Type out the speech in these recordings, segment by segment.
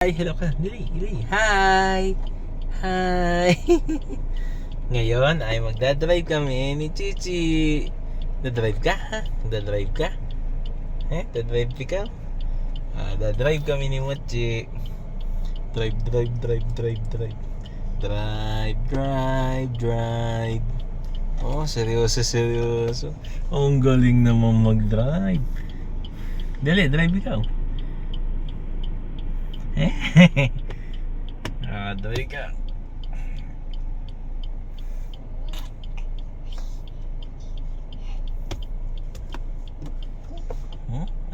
Hi, hello ka. Dili. Hi! Hi! Ngayon ay magdadrive kami ni Chichi. Dadrive ka, ha? Dadrive ka? Dadrive ka? Dadrive kami ni Mochi. Drive. Drive. Oh, seryoso. Oh, ang galing naman mag-drive. Dali, drive ikaw. Drive ka.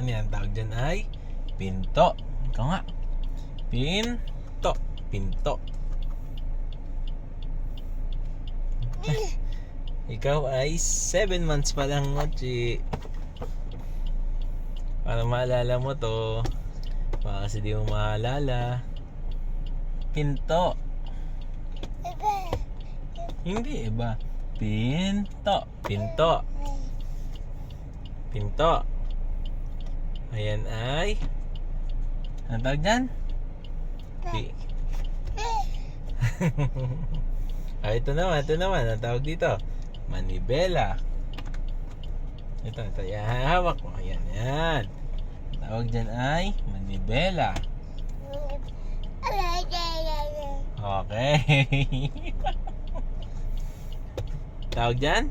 Ano yan? Tawag dyan ay pinto. Ikaw nga. Pinto. Ikaw ay 7 months pa lang, Mochi. Para maalala mo to. Baka kasi di mo maalala. Pinto. Hindi iba. Pinto. Ayan ay ano tawag dyan? Ito naman. Ang tawag dito manibela. Ito. Yan, hawak mo. Yan. Tawag dyan ay manibela. Okay. Tawag dyan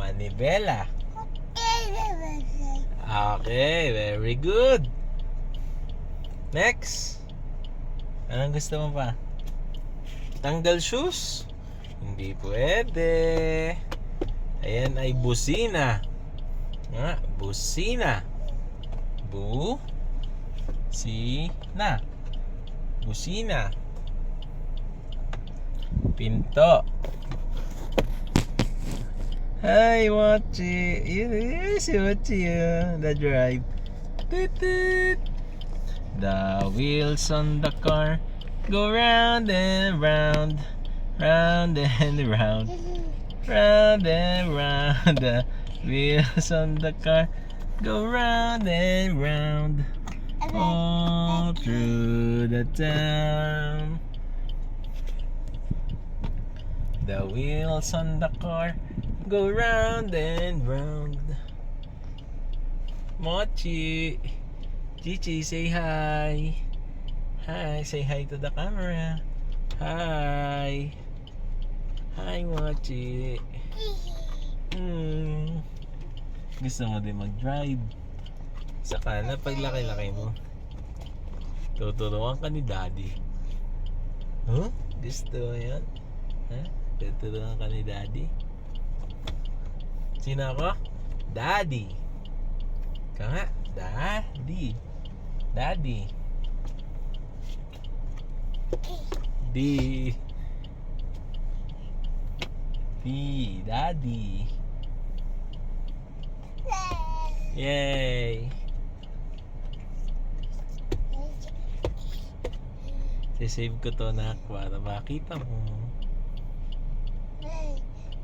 manibela. Okay, very good. Next. Anong gusto mo pa? Tanggal shoes? Hindi pwede. Ayan ay busina. Busina. Busina. Pinto. Hi, Mochi. Yes, Mochi. The drive. Toot. The wheels on the car go round and round. Round and round. Round and round. The wheels on the car go round and round. All through the town. The wheels on the car go round and round. Mochi. Chichi, say hi. Hi, say hi to the camera. Hi, Mochi. Gusto mo din mag-drive? Saka na paglaki-laki mo, tuturuan ka ni Daddy. Gusto mo yan? Tuturuan ka ni Daddy? Sino ako? Daddy. Ika nga, Daddy. D. Daddy. Yay. Sisave ko to na para makita mo.